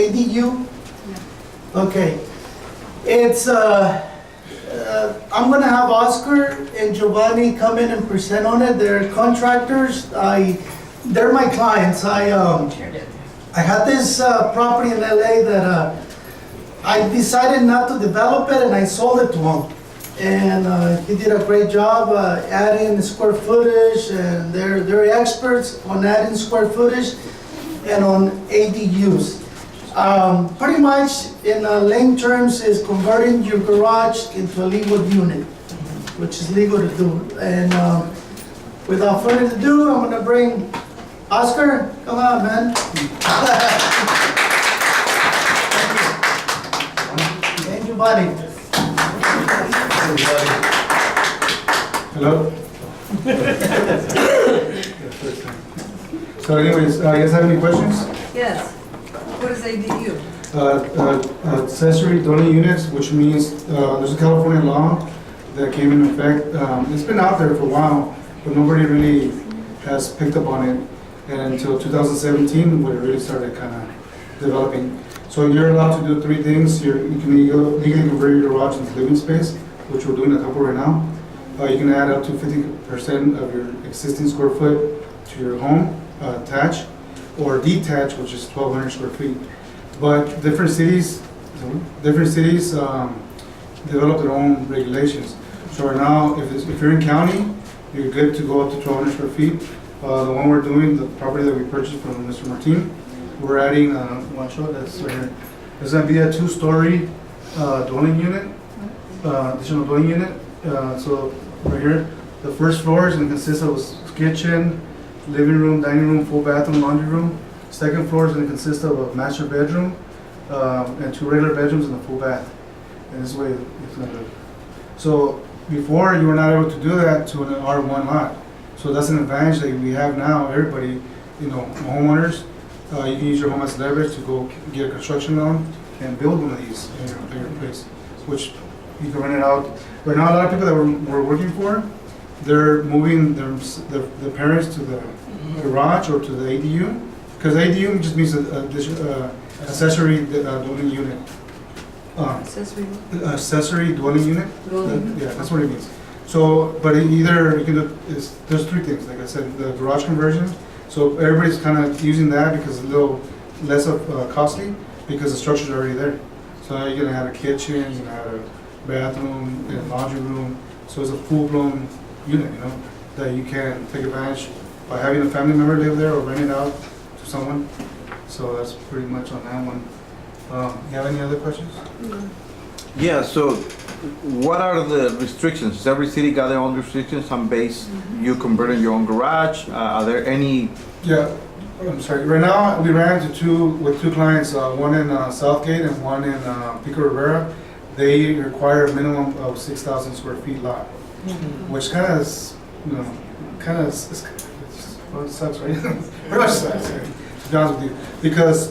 ADU? Okay. It's, I'm gonna have Oscar and Giovanni come in and present on it. They're contractors. They're my clients. I had this property in LA that I decided not to develop it and I sold it to him. And he did a great job adding square footage, and they're experts on adding square footage and on ADUs. Pretty much in lane terms is converting your garage into a legal unit, which is legal to do. And without further ado, I'm gonna bring Oscar. Come on, man. Thank you, buddy. Hello. So anyways, you guys have any questions? Yes. What is ADU? Accessory dwelling units, which means there's a California law that came in effect. It's been out there for a while, but nobody really has picked up on it. And until 2017, when it really started kind of developing. So you're allowed to do three things. You can legally convert your garage into living space, which we're doing a couple right now. You can add up to 50% of your existing square foot to your home, attached, or detached, which is 1,200 square feet. But different cities develop their own regulations. So right now, if you're in county, you're good to go up to 1,200 square feet. The one we're doing, the property that we purchased from Mr. Martin, we're adding, one show that's right here. It's gonna be a 2-story dwelling unit, additional dwelling unit. So right here, the first floor is gonna consist of a kitchen, living room, dining room, full bathroom, laundry room. Second floor is gonna consist of a master bedroom and 2 regular bedrooms and a full bath. And this way it's gonna look. So before you were not able to do that to an R1 lot. So that's an advantage that we have now. Everybody, homeowners, you can use your home as leverage to go get a construction loan and build one of these in your place, which you can rent it out. Right now, a lot of people that we're working for, they're moving their parents to the garage or to the ADU, because ADU just means accessory dwelling unit. Accessory dwelling unit. Yeah, that's what it means. So, but either you can do, there's 3 things, like I said, the garage conversion. So everybody's kind of using that because it's a little less costly because the structure's already there. So now you're gonna have a kitchen, you're gonna have a bathroom and laundry room. So it's a full-blown unit, that you can take advantage by having a family member live there or rent it out to someone. So that's pretty much on that one. You have any other questions? Yeah, so what are the restrictions? Does every city got their own restrictions? Some base, you converting your own garage? Are there any? Yeah, I'm sorry. Right now, we ran into two clients, one in Southgate and one in Pico Rivera. They require a minimum of 6,000 square feet lot, which kind of is, it sucks, right? Pretty much sucks, to be honest with you. Because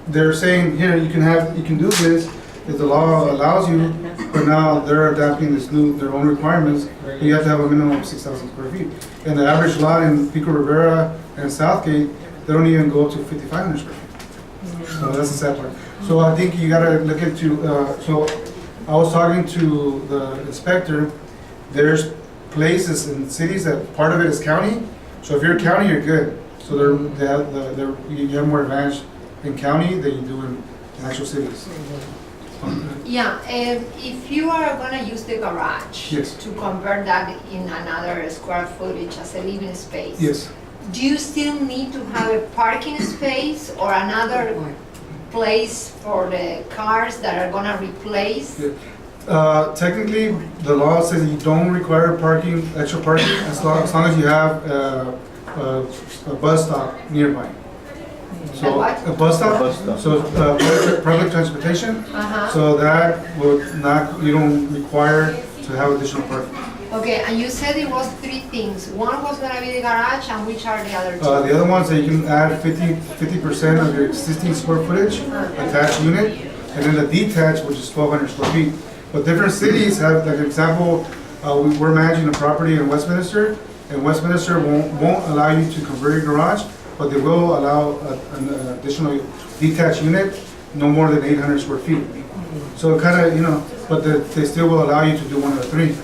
they're saying, here, you can do this if the law allows you, but now they're adapting their own requirements. You have to have a minimum of 6,000 square feet. And the average lot in Pico Rivera and Southgate, they don't even go to 5,500 square feet. So that's the sad part. So I think you gotta look into, so I was talking to the inspector. There's places in cities that part of it is county. So if you're a county, you're good. So you have more advantage in county than you do in actual cities. Yeah, if you are gonna use the garage to convert that in another square footage as a living space, yes. Do you still need to have a parking space or another place for the cars that are gonna replace? Yeah. Technically, the law says you don't require extra parking, as long as you have a bus stop nearby. So a bus stop. So public transportation. So that you don't require to have additional parking. Okay, and you said it was 3 things. One was gonna be the garage, and which are the other 2? The other ones that you can add 50% of your existing square footage, attached unit, and then the detached, which is 1,200 square feet. But different cities have, like example, we're managing a property in Westminster, and Westminster won't allow you to convert your garage, but they will allow an additional detached unit no more than 800 square feet. So kind of, you know, but they still will allow you to do one of the three.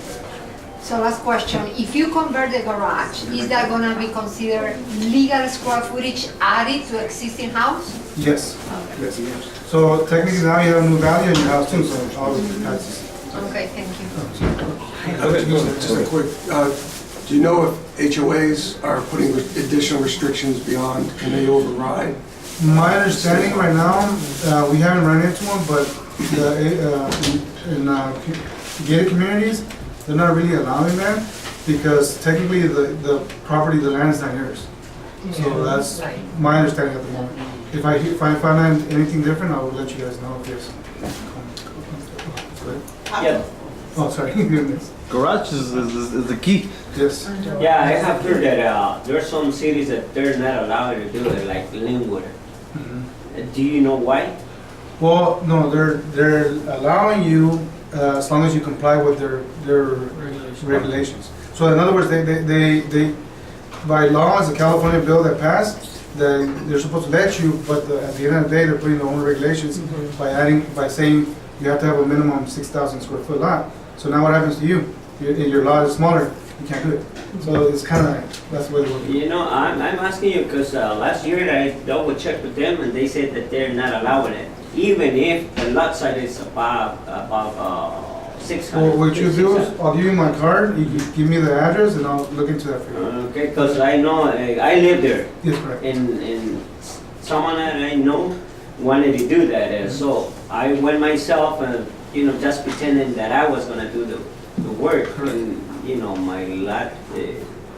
So last question, if you convert the garage, is that gonna be considered legal square footage added to existing house? Yes. Yes. So technically now you have new value in your house too, so all the taxes. Okay, thank you. Just a quick, do you know if HOAs are putting additional restrictions beyond, can they override? My understanding right now, we haven't run into one, but in gated communities, they're not really allowing that because technically the property, the land is not yours. So that's my understanding at the moment. If I find out anything different, I will let you guys know if there's. Yeah, Oh, sorry. Garage is the key. Yes. yeah, I have heard that there are some cities that they're not allowed to do it, like Linwood. Do you know why? Well, no, they're allowing you as long as you comply with their regulations. So in other words, they by law, it's a California bill that passed, they're supposed to let you, but at the end of the day, they're putting their own regulations by saying you have to have a minimum 6,000 square foot lot. So now what happens to you? Your lot is smaller, you can't do it. So it's kind of, that's the way it works. You know, I'm asking you because last year I double checked with them and they said that they're not allowing it, even if the lot size is above 600. Well, what you do is, I'll give you my card, you give me the address, and I'll look into that for you. Okay, because I know, I live there. Yes, correct. And someone that I know wanted to do that, and so I went myself and, you know, just pretending that I was gonna do the work. Correct. And, you know, my lot,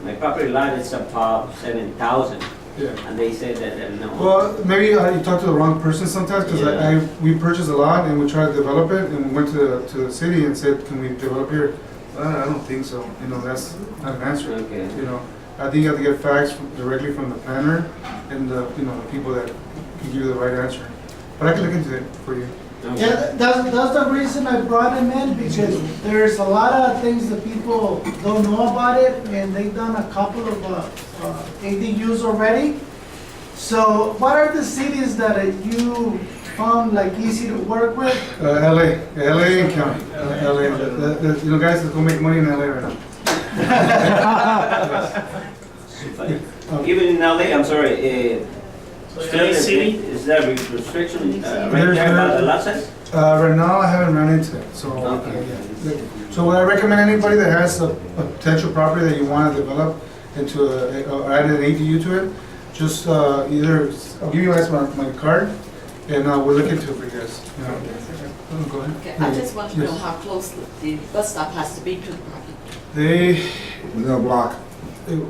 my property lot is about 7,000, Yeah. and they said that, no. Well, maybe you talk to the wrong person sometimes, because Yeah. we purchased a lot and we tried to develop it, and we went to the city and said, can we develop here? I don't think so, you know, that's not an answer. Okay. You know, I think you have to get facts directly from the planner and the, you know, the people that can give you the right answer. But I can look into it for you. Okay. Yeah, that's the reason I brought him in, because there's a lot of things that people don't know about it, and they've done a couple of ADUs already. So what are the cities that you found like easy to work with? LA and county. LA, you know, guys, let's go make money in LA right now. Even in LA, I'm sorry, still, city? is there restriction right There's there about no- the lot size? Right now, I haven't run into it, so. Okay. Yeah. So would I recommend anybody that has a potential property that you want to develop into or add an ADU to it, just either, I'll give you guys my card, and we'll look into it for you guys. You know. Go ahead. Okay, I just want to know Yes. how close the bus stop has to be to the property. They, Within a block, within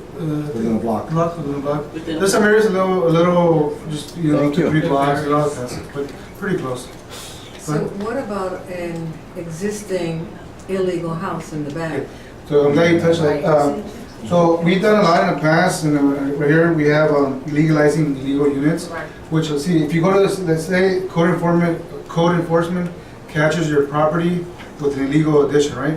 within a block. within a block. Within- There's some areas a little, just, you know, Thank you. 2-3 blocks, a lot of that, but pretty close. So what about an existing illegal house in the back? So I'm glad you touched that. So we've done a lot in the past, and right here we have legalizing illegal units, which, see, if you go to this, let's say code enforcement catches your property with an illegal addition, right?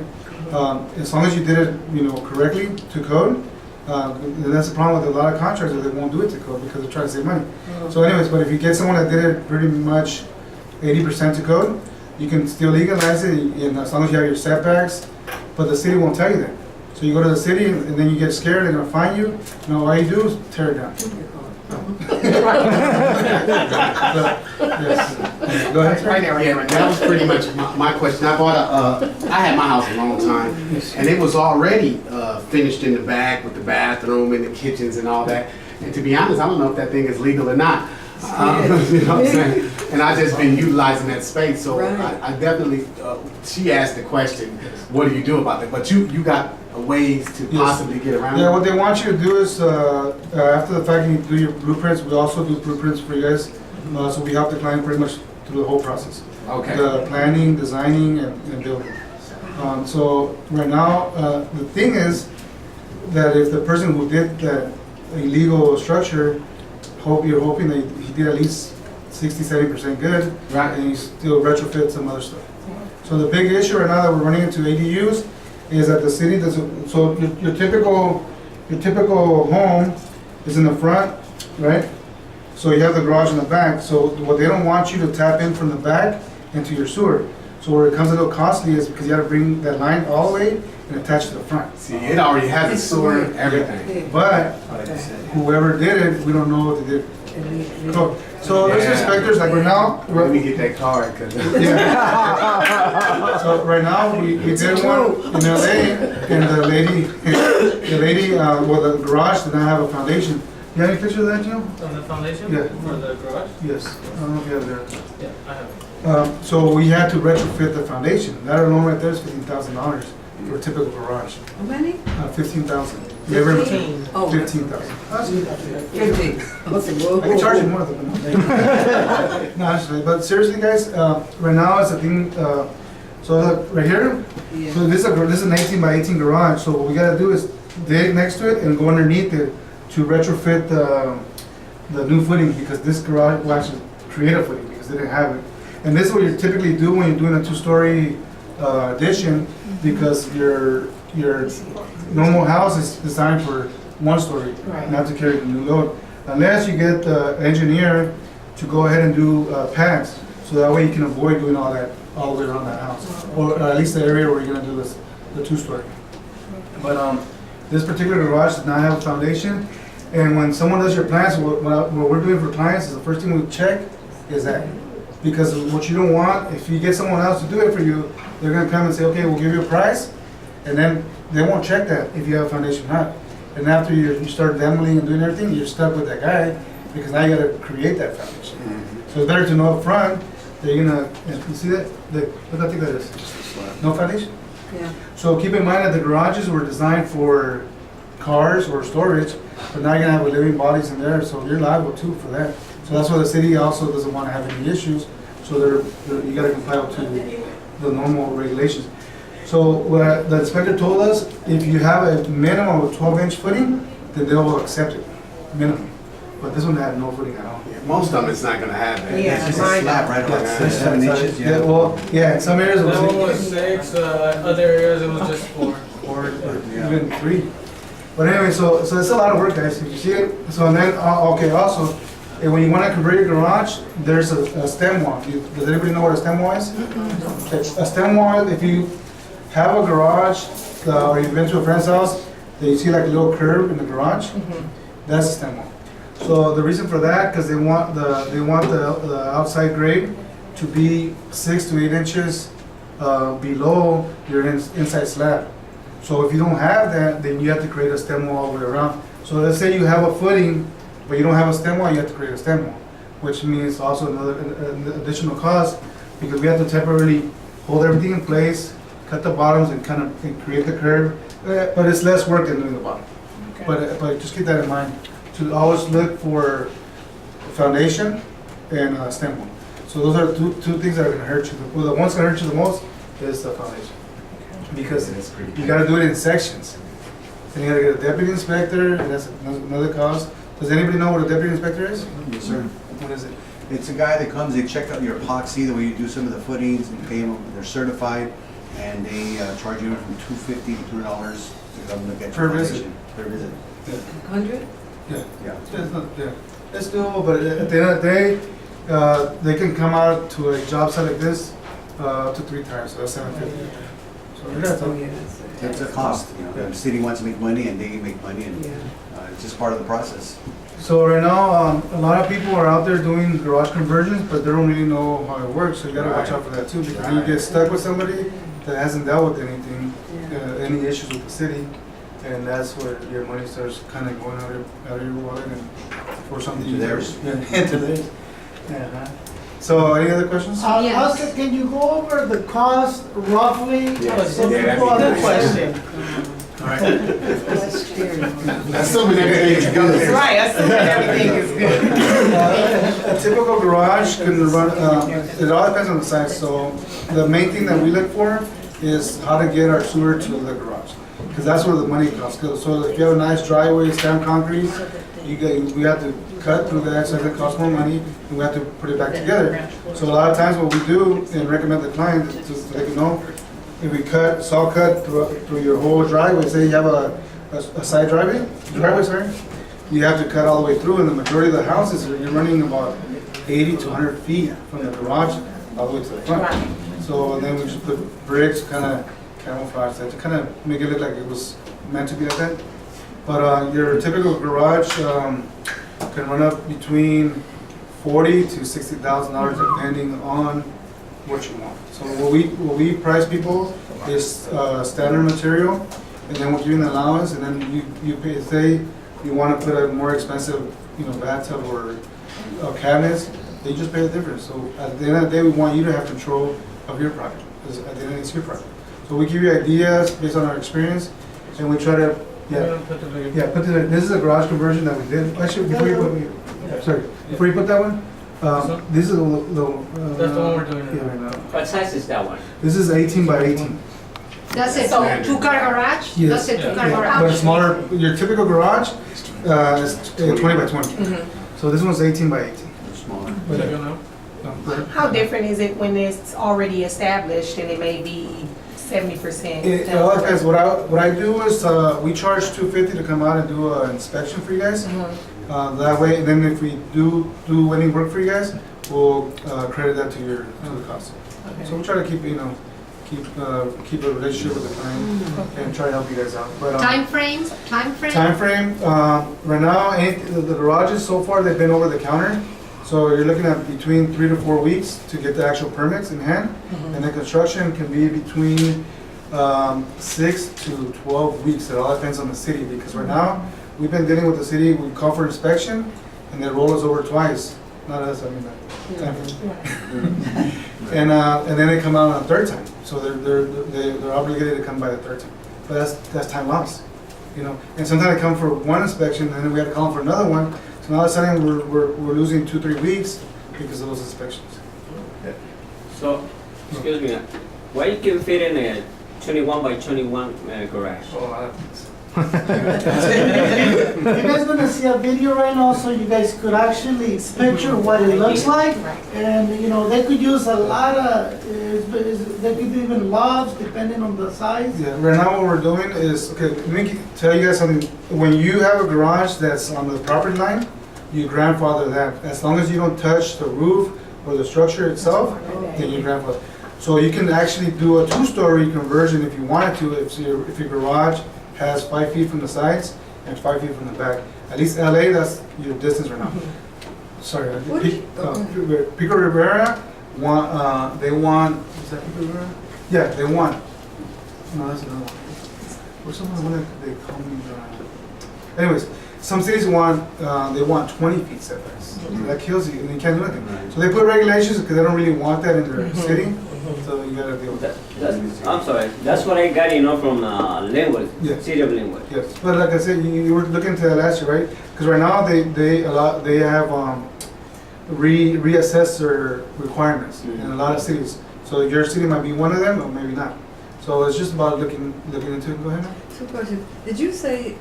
As long as you did it, you know, correctly to code, then that's the problem with a lot of contractors, they won't do it to code because they're trying to save money. So anyways, but if you get someone that did it pretty much 80% to code, you can still legalize it, and as long as you have your setbacks, but the city won't tell you that. So you go to the city and then you get scared, they're gonna fine you, all you do is tear it down. Yes. Go ahead, sir. Right there, yeah, that was pretty much my question. I bought I had my house a long time, and it was already finished in the back with the bathroom and the kitchens and all that. And to be honest, I don't know if that thing is legal or not. You know what I'm saying? And I just been utilizing that space, so Right. I definitely, she asked the question, what do you do about that? But you got ways to possibly get around Yeah, it? what they want you to do is, after the fact you do your blueprints, we also do blueprints for you guys. So we help the client pretty much through the whole process. Okay. The planning, designing, and building. So right now, the thing is that if the person who did that illegal structure, you're hoping that he did at least 60-70% good, Right. and he still retrofit some other stuff. So the big issue right now that we're running into ADUs is that the city doesn't, so your typical home is in the front, right? So you have the garage in the back, so what they don't want you to tap in from the back into your sewer. So where it comes a little costly is because you gotta bring that line all the way and attach to the front. See, it already has a sewer, everything. But whoever did it, we don't know what they did. So there's Yeah. inspectors, like right now, Let me get that card, cause. yeah. So right now, we did one in LA, and the lady, well, the garage did not have a foundation. You have any picture of that, Gino? On the foundation? Yeah. For the garage? Yes, I don't know if you have that. Yeah, I have. So we had to retrofit the foundation. That alone right there is $15,000 for a typical garage. How many? 15,000. 15. Oh, 15,000. 50. I can charge you more than that. No, actually, but seriously, guys, right now it's a thing. So look, right here. Yeah. So this is an 18 by 18 garage. So what we gotta do is dig next to it and go underneath it to retrofit the new footing, because this garage will actually create a footing because they didn't have it. And this is what you typically do when you're doing a two-story addition, because your normal house is designed for one story, not to carry the new load. Unless you get the engineer to go ahead and do pads, so that way you can avoid doing all that all the way around that house, or at least the area where you're gonna do this, the two-story. But this particular garage does not have a foundation, and when someone does your plans, what we're doing for clients is the first thing we check is that. Because what you don't want, if you get someone else to do it for you, they're gonna come and say, okay, we'll give you a price, and then they won't check that if you have a foundation or not. And after you start demoing and doing everything, you're stuck with that guy, because now you gotta create that foundation. So it's better to know up front that you're gonna, you see that? What do I think that is? No foundation? Yeah. So keep in mind that the garages were designed for cars or storage, but now you're gonna have living bodies in there, so you're liable too for that. So that's why the city also doesn't wanna have any issues, so you gotta comply to the normal regulations. So what the inspector told us, if you have a minimum of 12-inch footing, then they'll accept it, minimum. But this one had no footing at all. Yeah, most of them it's not gonna have that. Yeah. It's just a slab right on Yeah. 7 inches, Yeah, well, yeah, in some areas it That one was was 6, other areas it was just 4. or even 3. But anyway, so it's a lot of work, guys, if you see it. So and then, okay, also, when you wanna convert your garage, there's a stem wall. Does anybody know what a stem wall is? Okay, a stem wall, if you have a garage, or you've been to a friend's house, that you see like a little curve in the garage, that's a stem wall. So the reason for that, because they want the outside grade to be 6 to 8 inches below your inside slab. So if you don't have that, then you have to create a stem wall all the way around. So let's say you have a footing, but you don't have a stem wall, you have to create a stem wall, which means also an additional cost, because we have to temporarily hold everything in place, cut the bottoms and kind of create the curve, but it's less work than doing the bottom. But just keep that in mind, to always look for foundation and stem wall. So those are two things that are gonna hurt you. Well, the one's gonna hurt you the most is the foundation. Because you gotta do it in sections. Then you gotta get a deputy inspector, and that's another cost. Does anybody know what a deputy inspector is? Yes, sir. What is it? It's a guy that comes, they check out your epoxy, the way you do some of the footings, and pay them, they're certified, and they charge you from $250 to $300 to come look at Per your visit. foundation. Per visit. 100? Yeah. Yeah. It's doable, but at the end of the day, they can come out to a job site like this up to 3 times, so that's $750. So we got Oh, to, yeah. It's a cost, you know, the city wants to make money and they make money, and Yeah. it's just part of the process. so right now, a lot of people are out there doing garage conversions, but they don't really know how it works, so you gotta watch out for that too, because then you get stuck with somebody that hasn't dealt with anything, any issues with the city, and that's where your money starts kind of going out of your wallet and for something. Into theirs. Yeah, into theirs. Yeah. So, any other questions? Yes. Oscar, can you go over the cost roughly? So Yeah, people that'd be understand. Assuming everything's good. Right, assuming everything is good. A typical garage can run, it all depends on the size, so the main thing that we look for is how to get our sewer to the garage, because that's where the money comes. So if you have a nice driveway, stamped concrete, we have to cut through that, so it's gonna cost more money, and we have to put it back together. So a lot of times what we do, and recommend the client, is to let you know, if we saw cut through your whole driveway, say you have a side driveway, sorry, you have to cut all the way through, and the majority of the houses, you're running about 80 to 100 feet from the garage all the way to the front. Right. So and then we just put bricks, kind of camouflage that to kind of make it look like it was meant to be like that. But your typical garage can run up between $40,000 to $60,000 depending on what you want. So what we price people is standard material, and then we'll give you an allowance, and then you pay. Say you want to put a more expensive, bathtub or cabinets, then you just pay the difference. So at the end of the day, we want you to have control of your project, because at the end it's your project. So we give you ideas based on our experience, and we try to this is a garage conversion that we did. Actually, before you put that one, this is the That's the one we're doing right now. What size is that one? This is 18 by 18. That's a two-car garage? Yes. That's a two-car But garage? smaller. Your typical garage is 20 by 20. So this one's 18 by 18. Smaller. Is that good now? How different is it when it's already established and it may be 70%? It all depends. What I do is we charge $250 to come out and do an inspection for you guys. That way, and then if we do any work for you guys, we'll credit that to the cost. So we try to keep keep a relationship with the client and try to help you guys out. But Time frame? time frame. Right now, the garages so far they've been over the counter. So you're looking at between 3 to 4 weeks to get the actual permits in hand, and the construction can be between 6 to 12 weeks. It all depends on the city, because right now we've been dealing with the city. We call for inspection, and they roll us over twice. Not us, I mean that. And then they come out on a third time. So they're obligated to come by the third time. But that's time lost, And sometimes they come for one inspection, and then we have to call them for another one. So now all of a sudden we're losing 2-3 weeks because of those inspections. So, excuse me, why you can fit in a 21 by 21 garage? Oh, a lot of things. You guys gonna see a video right now, so you guys could actually picture what it looks like, and they could use a lot of, they could do even logs depending on the size. Yeah, right now what we're doing is, okay, let me tell you guys something. When you have a garage that's on the property line, you grandfather that. As long as you don't touch the roof or the structure itself, then you grandfather. So you can actually do a 2-story conversion if you wanted to, if your garage has 5 feet from the sides and 5 feet from the back. At least LA, that's your distance right now. Sorry, Pico Rivera they want, is that Pico Rivera? Yeah, they want, no, that's another one. What's the one that they call me? Anyways, some cities they want 20 feet setbacks. So that kills you, and you can't do anything. So they put regulations because they don't really want that in their city. So you gotta deal with that. I'm sorry, that's what I got, from Linwood, Yes. city of Linwood. Yes, but like I said, you were looking into that last year, right? Because right now they have reassessed their requirements in a lot of cities. So your city might be one of them, or maybe not. So it's just about looking into it. Go ahead. Two questions. Did you say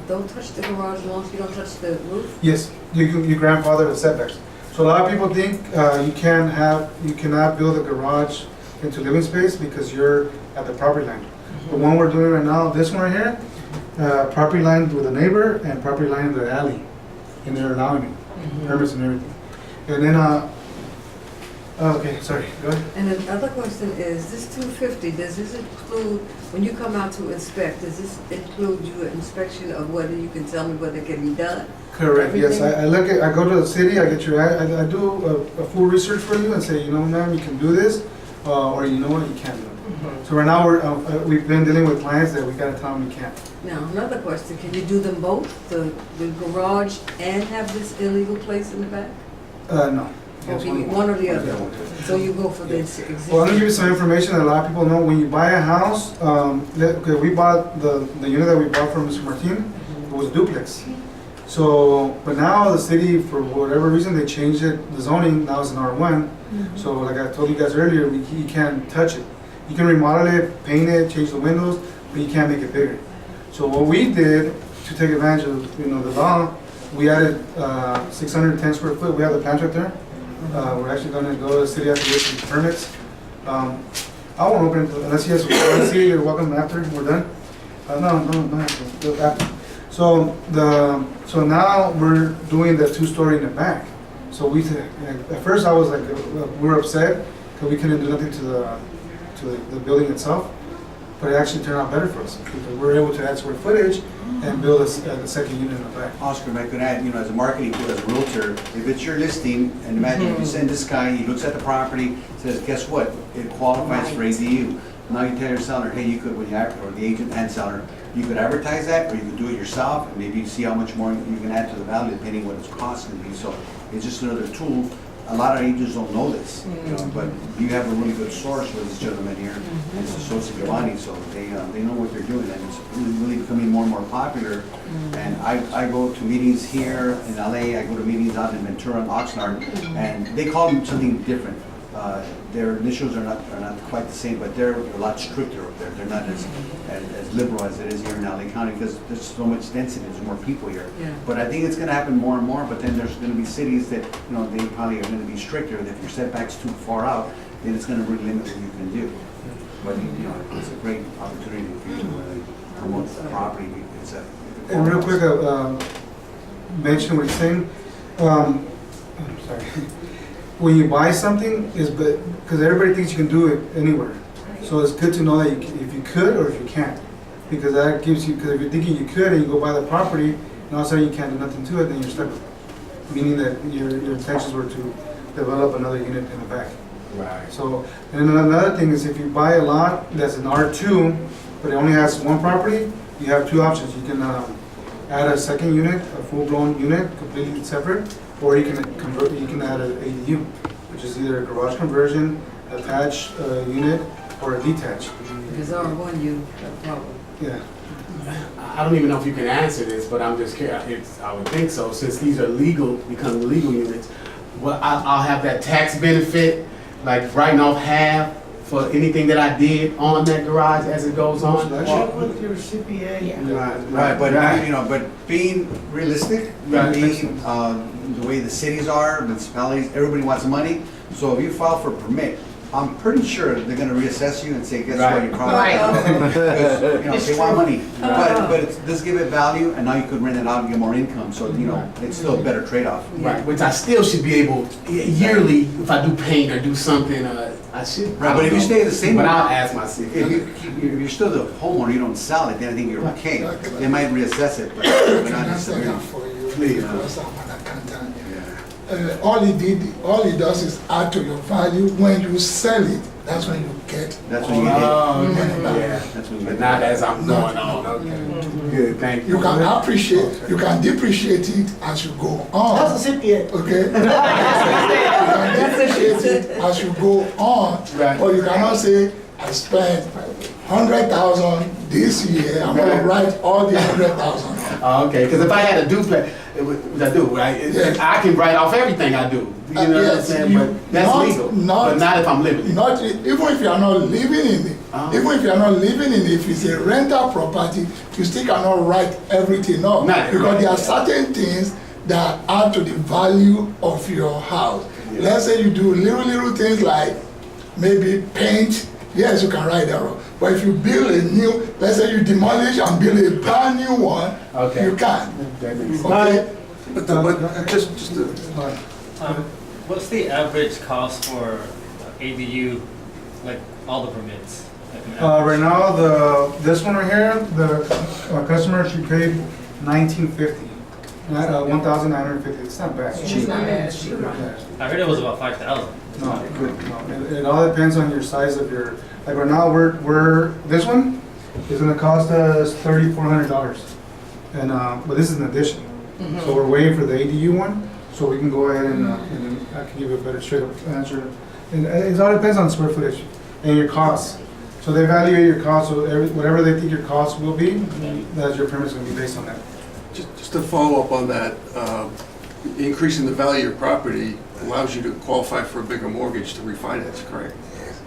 don't touch the garage as long as you don't touch the roof? Yes, you grandfather the setbacks. So a lot of people think you cannot build a garage into living space because you're at the property line. The one we're doing right now, this one right here, property line with a neighbor and property line in the alley, and they're allowing it, permits and everything. And then, okay, sorry, go ahead. And the other question is, this 250, does this include, when you come out to inspect, does this include your inspection of whether you can tell me whether it can be done? Correct, yes, Everything? I go to the city, I get I do a full research for you and say, ma'am, you can do this, or you know what, you can't do it. So right now, we've been dealing with clients that we gotta tell them you can't. Now, another question, can you do them both, the garage and have this illegal place in the back? No. Okay, one or the other. So you go for the existing. Well, let me give you some information that a lot of people know. When you buy a house, okay, we bought the unit that we bought from Mr. Martin, it was duplex. So, but now the city, for whatever reason, they changed it, the zoning, now it's an R1. So like I told you guys earlier, you can't touch it. You can remodel it, paint it, change the windows, but you can't make it bigger. So what we did to take advantage of the law, we added 610 square foot. We have the plans right there. We're actually going to go to the city after this with permits. I won't open it unless you guys want to see it. You're welcome after we're done. No, after. So now we're doing the two-story in the back. So at first I was like, we're upset because we couldn't do nothing to the building itself. But it actually turned out better for us because we're able to add square footage and build a second unit in the back. Oscar, if I could add, as a marketing tool, as a realtor, if it's your listing, and imagine if you send this guy, he looks at the property, says, guess what? It qualifies for ADU. Now you tell your seller, hey, you could, or the agent and seller, you could advertise that, or you could do it yourself, and maybe see how much more you can add to the value depending what it's costing you. So it's just another tool. A lot of agents don't know this, but you have a really good source with this gentleman here, and it's Associate Giovanni, so they know what they're doing, and it's really becoming more and more popular. And I go to meetings here in LA, I go to meetings out in Ventura and Oxnard, and they call them something different. Their initials are not quite the same, but they're a lot stricter up there. They're not as liberal as it is here in LA County because there's so much density, there's more people here. Yeah. But I think it's going to happen more and more. But then there's going to be cities that they probably are going to be stricter. If your setback's too far out, then it's going to really limit what you can do. But it's a great opportunity for you to promote the property. And real quick, mention what he's saying. I'm sorry. When you buy something, because everybody thinks you can do it anywhere. So it's good to know that if you could or if you can't. Because that gives you, because if you're thinking you could and you go buy the property, and all of a sudden you can't do nothing to it, then you're stuck. Meaning that your intentions were to develop another unit in the back. Right. So, and then another thing is if you buy a lot that's an R2, but it only has one property, you have two options. You can add a second unit, a full-blown unit, completely separate, or you can convert. You can add an ADU, which is either a garage conversion, attached unit, or a detached. If it's R1, you have a problem. Yeah. I don't even know if you can answer this, but I'm just curious. I would think so, since these are becoming legal units. Well, I'll have that tax benefit, like writing off half for anything that I did on that garage as it goes on. Check with your CPA. Right, but being realistic, Right. being the way the cities are, municipalities, everybody wants money. So if you file for a permit, I'm pretty sure they're going to reassess you and say, guess what, you're crossing. Because they want money. But it does give it value, and now you could rent it out and get more income. So it's still a better trade-off. Right, which I still should be able yearly, if I do paint or do something, I should. Right, but if you stay the same, but I'll ask my city. if you're still the homeowner, you don't sell it, then I think you're okay. They might reassess it, but not necessarily. For you, Please. because I'm an accountant. All he does is add to your value. When you sell it, that's when you get. That's when you get. Money back. Yeah, That's when you but get. not as I'm going on. Okay, good, thank you. You can appreciate, you can depreciate it as you go on. That's a CPA. Okay? You can depreciate it as you go on, Right. but you cannot say, I spent 100,000 this year, I'm gonna write all the 100,000. Okay, because if I had a duplex, which I do, right? Yeah. I can write off everything I do. You know what I'm Yes, saying? But that's legal. But not if I'm living in it. Not, even if you are not living in it, even if you are not living in it, if it's a rental property, you still cannot write everything off. Not Because there are certain things that add to the value of your house. Yeah. Let's say you do little things like maybe paint, yes, you can write that off. But if you build a new, let's say you demolish and build a brand new one, Okay. you can't. That makes sense. Okay? But just What's the average cost for ADU, like all the permits? Like an average? Right now, this one right here, the customer, she paid $1,950. 1,950. It's not bad. It's not bad. Yeah. I heard it was about 5,000. No, it all depends on your size of your. Like right now, we're this one is going to cost us $3,400, and but this is an addition. So we're waiting for the ADU one, so we can go ahead and I can give you a better straight up answer. And it all depends on square footage and your costs. So they evaluate your costs, so whatever they think your cost will be, that's your permit's going to be based on that. Just to follow up on that, increasing the value of your property allows you to qualify for a bigger mortgage to refinance, correct?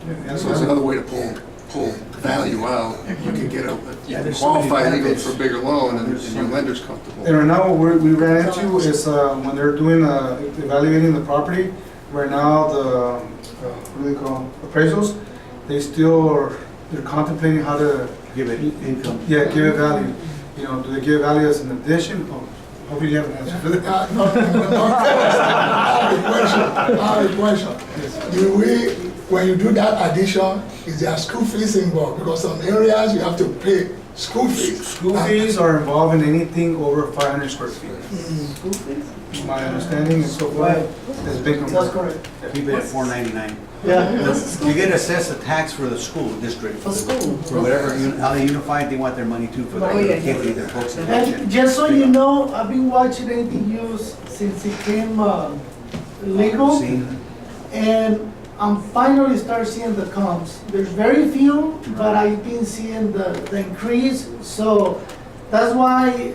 Yeah, So it's another way to pull value out. You can get you can qualify even for a bigger loan and your lender's comfortable. And right now, what we ran into is when they're doing evaluating the property. Right now, the what do they call appraisals? They're contemplating how to Give it income. give it value. You know, do they give value as an addition? Oh, hopefully you have an answer for that. No, I have a question. Do we, when you do that addition, is there school fees involved? Because some areas you have to pay school fees. School fees are involved in anything over 500 square feet. School fees? My understanding is so far has been That's confirmed. correct. Keep it at $4.99. Yeah. You get assessed a tax for the school district. For school. For whatever, how they unified, they want their money too for Oh, yeah. the kids, their folks in And pension. just so you know, I've been watching ADUs since it came legal, See? and I'm finally start seeing the comps. There's very few, but I've been seeing the increase, so that's why,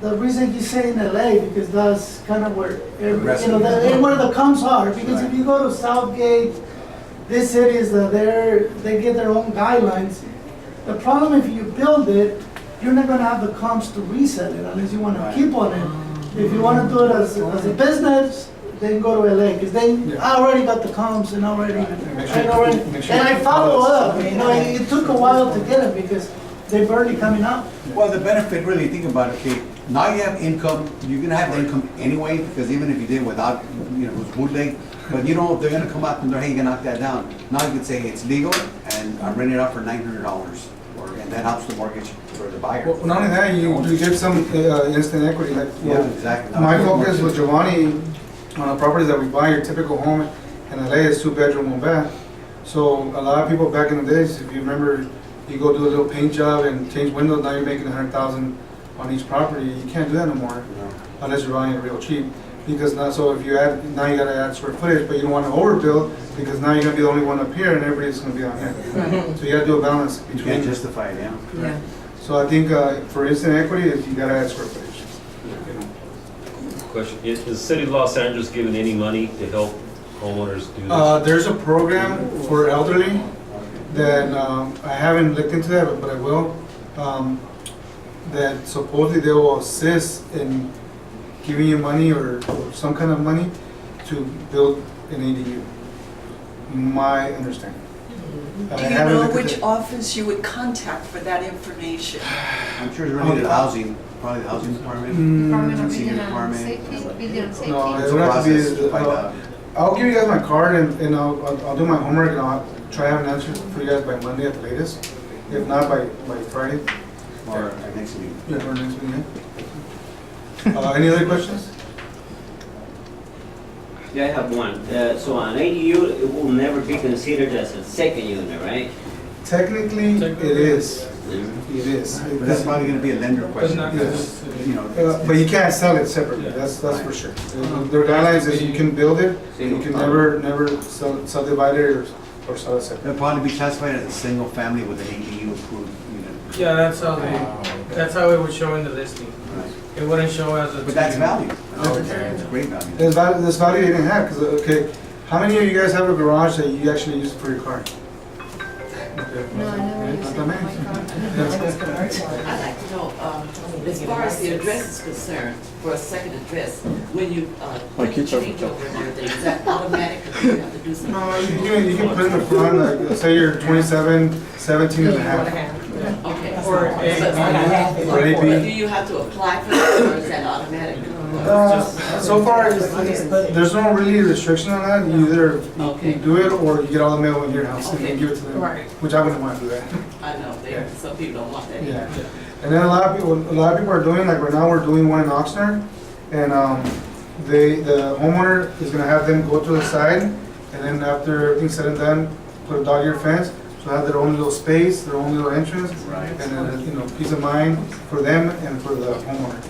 the reason he's saying LA, because that's kind of where, where the comps are, because if you go to Southgate, these cities, they get their own guidelines. The problem, if you build it, you're not gonna have the comps to resell it unless you wanna keep on it. If you wanna do it as a business, then go to LA, because I already got the comps and and I follow up, you know, it took a while to get it because they're barely coming up. Well, the benefit, really, think about it, okay, now you have income, you're gonna have the income anyway, because even if you did without, you know, it was bootleg, but you know, if they're gonna come out and they're, hey, you can knock that down. Now you can say it's legal, and I'm renting it out for $900, and that helps the mortgage for the buyer. Well, not only that, you get some instant equity, like, Yeah, exactly. my focus with Giovanni on the properties that we buy, your typical home in LA is 2-bedroom, 1 bath. So a lot of people back in the days, if you remember, you go do a little paint job and change windows, now you're making $100,000 on each property. You can't do that no more, unless you're buying it real cheap. Because now, so if you add, now you gotta add square footage, but you don't wanna overbuild, because now you're gonna be the only one up here and everybody's gonna be on here. So you gotta do a balance You between. can't justify it, yeah. Yeah. So I think for instant equity, you gotta add square footage. You know. Question, is the city of Los Angeles giving any money to help homeowners do this? There's a program for elderly that I haven't looked into that, but I will. That supposedly they will assist in giving you money or some kind of money to build an ADU. My understanding. I Do you haven't know looked at which it. office you would contact for that information? I'm sure it's related to housing, probably the housing department. Department of Senior Building and department. Safety, Building and Safety. No, It's it a would have to process be, to find out. I'll give you guys my card and I'll do my homework and I'll try to have an answer for you guys by Monday at the latest. If not, by Friday. Or our next meeting. Yeah, or next meeting. Any other questions? Yeah, I have one. So an ADU, it will never be considered as a second unit, right? Technically, it is. It is. But that's probably gonna be a lender question, because, you know. But you can't sell it separately, that's for sure. Their guidelines is you can build it, you can never subdivide it or sell it separately. It'll probably be classified as a single family with an ADU approved unit. Yeah, that's how it would show in the listing. Right. It wouldn't show as a. But that's value. Okay. It's great value. This value you didn't have, because, okay, how many of you guys have a garage that you actually use for your car? No, I never used it for my car. I'd like to know, as far as the address is concerned, for a second address, when you change over and everything, is that automatic or do you have to do something? No, you can put in the front, like, say you're 27, 17 and a half. Okay. Or Or Do AP. you have to apply for that or is that automatic? So far, there's no really restriction on that. You either you do it or you get all the mail in your house and then give it to them, Right. which I wouldn't want to do that. I know, some people don't want that. Yeah. And then a lot of people are doing, like right now, we're doing one in Oxnard, and the homeowner is gonna have them go to the side, and then after everything's said and done, put a dog-ear fence, so have their own little space, their own little entrance, and then, you know, peace of mind for them and for the homeowner.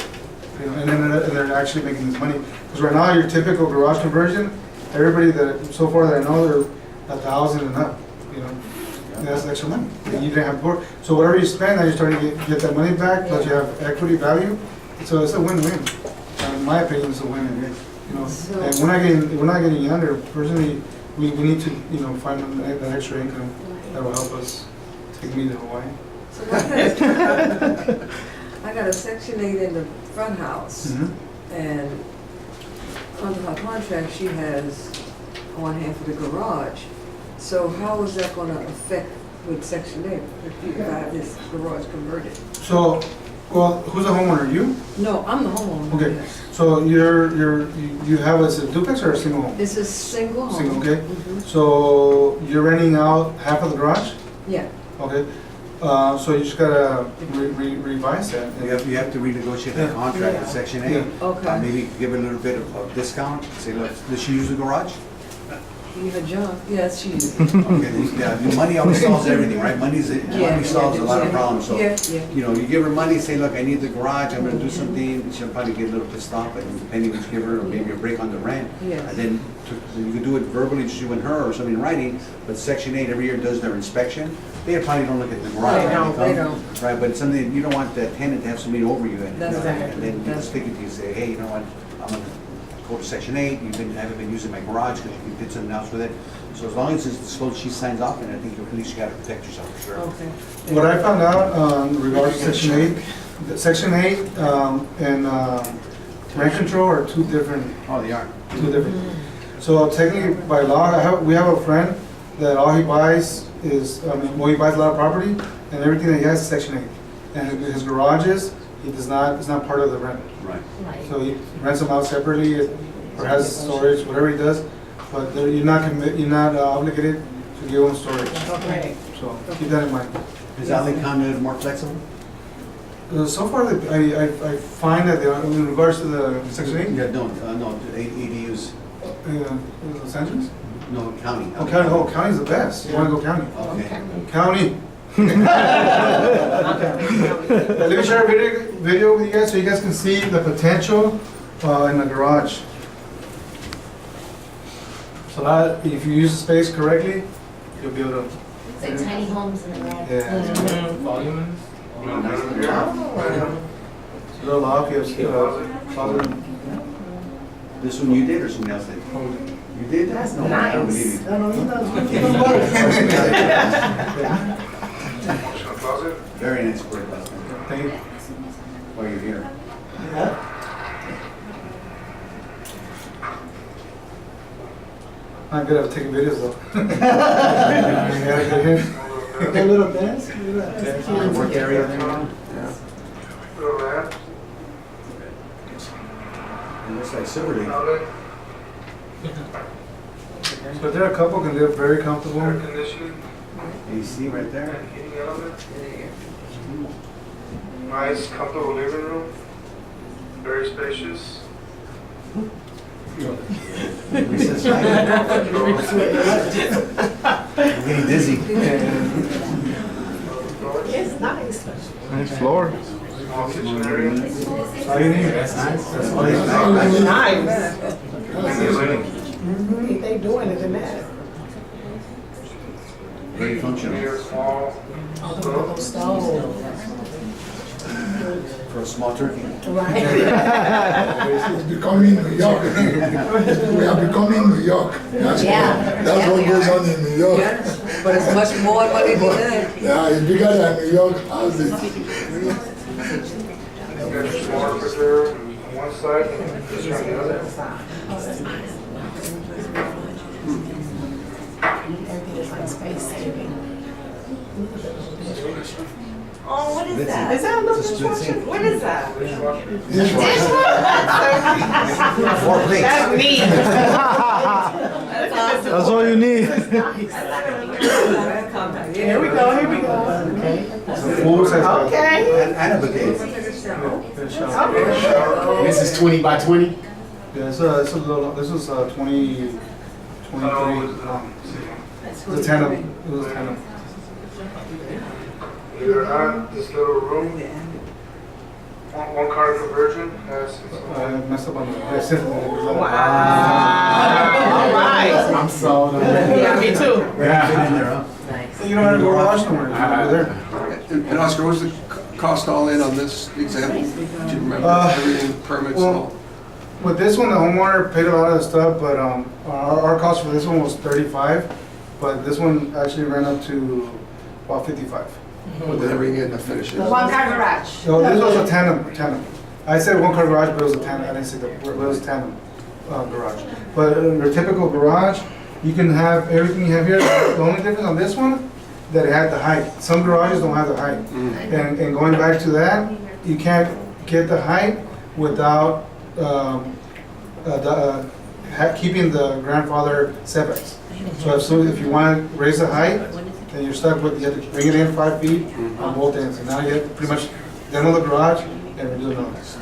You know, and then they're actually making this money. Because right now, your typical garage conversion, everybody that, so far that I know, they're 1,000 and up, you know. And that's extra money that you didn't have before. So whatever you spend, now you're starting to get that money back, plus you have equity value. So it's a win-win. In my opinion, it's a win-win. You know, and we're not getting younger. Personally, we need to, you know, find that extra income that will help us take me to Hawaii. So I got a Section 8 in the front house, and under her contract, she has on hand for the garage. So how is that gonna affect with Section 8 if you have this garage converted? So Well, who's the homeowner, you? No, I'm the homeowner. Okay, yes. so you have a duplex or a single home? It's a single home. Single, okay. Mhm. So you're renting out half of the garage? Yeah. Okay, so you just gotta revise that. You have to renegotiate that contract with Section 8. Yeah. Okay. Maybe give her a little bit of discount, say, look, does she use the garage? Give a jump. Yes, she is. Okay, yeah, money always solves everything, right? Money solves a lot of yeah, problems, so, yeah, yeah. you know, you give her money, say, look, I need the garage, I'm gonna do something, she'll probably get a little pissed off, like, depending what you give her, or maybe a break on the rent. Yes. And then, you could do it verbally, just you and her, or something in writing, but Section 8 every year does their inspection. They probably don't look at the garage. They don't, when they come, don't. Right, but it's something, you don't want the tenant to have somebody over you, and, That's right. and then you That's- stick it to you, say, hey, you know what, I'm gonna go to Section 8, haven't been using my garage because you did something else with it. So as long as it's disclosed, she signs off, and I think at least you gotta protect yourself for sure. Okay. What I found out in regards to Section 8, Section 8 and rent control are two different. Oh, they are. Two different. So technically, by law, we have a friend that all he buys is, he buys a lot of property, and everything that he has is Section 8. And his garages, it's not part of the rent. Right. So he rents them out separately, or has storage, whatever he does, but you're not obligated to give him storage. Okay. So keep that in mind. Is Ali Khan more flexible? So far, I find that in regards to the Section 8, Yeah, no, ADUs, Los Angeles? no, county. County's the best. You want to go county? Okay. County. Let me share a video with you guys so you guys can see the potential in the garage. So if you use the space correctly, you'll be able to. It's like tiny homes in the garage. Yeah. Volume. Little off, you have closet. This one you did or somebody else did? You did? That's No, I don't believe you. Very nice work, husband. Thank you. While you're here. I'm good at taking videos though. You gotta get here. That little dance? Work area there. It looks like Silver Lake. But there are a couple can live very comfortable. AC right there. Nice, comfortable living room. Very spacious. Recess time. I'm getting dizzy. It's nice. Nice floor. Small kitchen area. All you need. That's nice. That's all Nice. Nice. They doing it in that. Very functional. Small. For a small turkey. Right. It's becoming New York. We are becoming New York. That's what goes on in New York. Yes, but it's much more than what they did. Yeah, it's bigger than New York houses. Small refrigerator on one side and this on the other. Everything is like space saving. Oh, what is That's that? it. Is that a little It's a split dishwasher? sink. What is that? Four plates. That's neat. That's awesome. That's all you need. Here we go, here we go. Okay. Full size. Okay. And a bidet. This is 20 by 20? Yeah, it's a little, this is 23. It's a tandem, it was a tandem. Believe it or not, this little room, one car conversion has. I messed up on the. Wow. All right. I'm sold on Yeah, me too. Fit in there, huh? You don't have to go wash somewhere, over there. And Oscar, what was the cost all in on this example? Do you remember everything, permits and all? With this one, the homeowner paid a lot of the stuff, but our cost for this one was 35, but this one actually ran up to about 55. With everything in the finishes? One car garage. So this was a tandem. I said one car garage, but it was a tandem. I didn't say that, but it was a tandem garage. But your typical garage, you can have everything you have here. The only difference on this one, that it had the height. Some garages don't have the height. And going back to that, you can't get the height without keeping the grandfather setbacks. So if you want to raise the height, then you're stuck with, you have to bring it in 5 feet on both ends. And now you have pretty much demo the garage and redo the noise.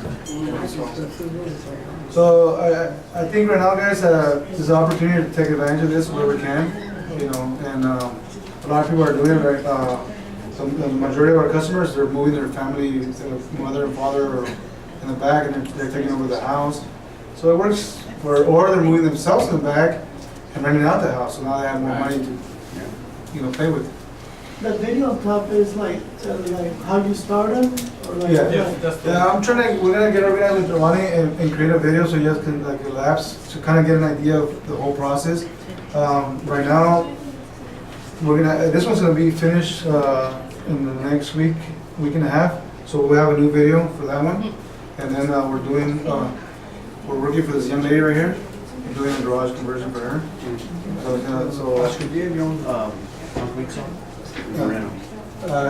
So I think right now, guys, there's an opportunity to take advantage of this where we can, you know, and a lot of people are doing it, right? The majority of our customers, they're moving their family, mother and father in the back, and they're taking over the house. So it works, or they're moving themselves in the back and renting out the house, so now they have more money to, you know, play with. The video on top is like how you started, or like? Yeah, we're gonna get organized with Giovanni and create a video so you guys can like relapse to kind of get an idea of the whole process. Right now, this one's gonna be finished in the next week and a half. So we have a new video for that one, and then we're working for this young lady right here. We're doing a garage conversion for her. Oscar, do you have your own concrete saw? I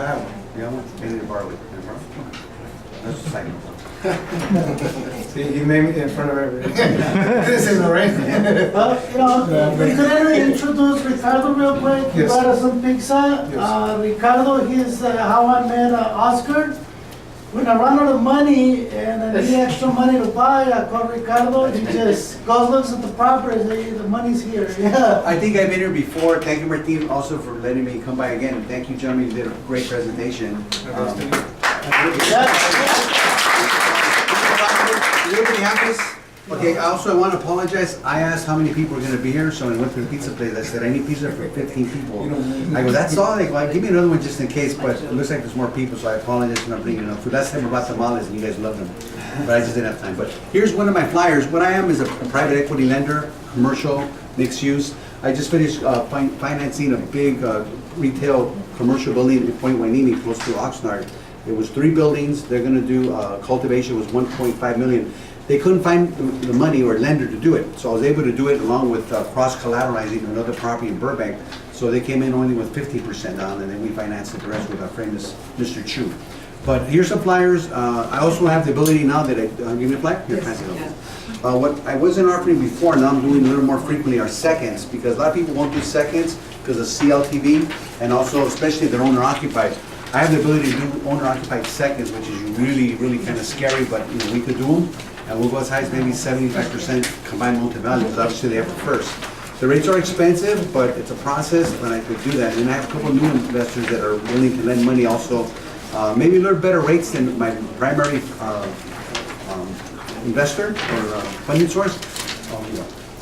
have one. Yeah, I need to borrow it. Can I borrow it? That's the second one. See, he made me in front of everybody. This is all right. We could introduce Ricardo real quick. He Yes. brought us some pizza. Yes. Ricardo, he's how I met Oscar. When I run out of money and I need extra money to buy, I call Ricardo. He just goes, looks at the property, and says, the money's here. Yeah. I think I've been here before. Thank you, Martin, also for letting me come by again. And thank you, gentlemen. You did a great presentation. Everybody have this? Okay, also I want to apologize. I asked how many people are going to be here, so I went to the pizza place. I said, I need pizza for 15 people. I go, that's all? They go, give me another one just in case, but it looks like there's more people, so I apologize for not bringing enough food. Last time I bought tamales and you guys loved them, but I just didn't have time. But here's one of my flyers. What I am is a private equity lender, commercial, mixed use. I just finished financing a big retail commercial building in Point Wainini, close to Oxnard. It was 3 buildings. They're going to do cultivation was 1.5 million. They couldn't find the money or lender to do it, so I was able to do it along with cross-collateralizing another property in Burbank. So they came in only with 50% down, and then we financed the rest with our friend Mr. Chu. But here's some flyers. I also have the ability now that give me a flyer? Here, pass it over. What I wasn't offering before, now I'm doing a little more frequently, are seconds, because a lot of people won't do seconds because of CLTV, and also especially if they're owner-occupied. I have the ability to do owner-occupied seconds, which is really, really kind of scary, but you know, we could do them. And we'll go as high as maybe 75% combined loan to value, because obviously they have the first. The rates are expensive, but it's a process, and I could do that. And I have a couple of new investors that are willing to lend money also, maybe a little better rates than my primary investor or funding source.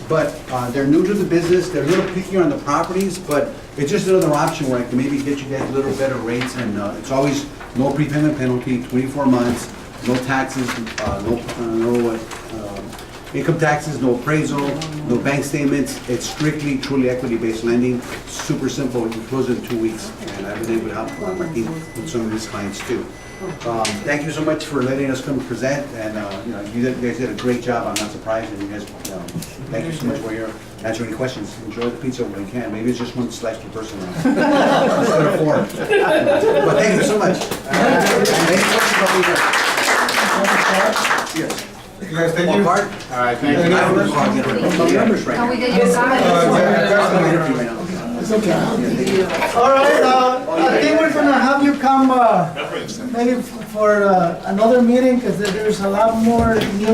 But they're new to the business, they're a little pickier on the properties, but it's just another option where I can maybe get you guys a little better rates, and it's always no prepayment penalty, 24 months. No taxes, no income taxes, no appraisal, no bank statements. It's strictly, truly equity-based lending. Super simple. You close it in 2 weeks, and I've been able to help Martin with some of these clients too. Thank you so much for letting us come present, and you guys did a great job. I'm not surprised, and you guys, thank you so much for your answering any questions. Enjoy the pizza when you can. Maybe it's just 1 slice per person now. Instead of 4. But thank you so much. Any questions over here? Yes. You guys, thank you. All right, thank you. Numbers right Can we now. get your card? It's okay. All right, I think we're gonna have you come maybe for another meeting, because there's a lot more new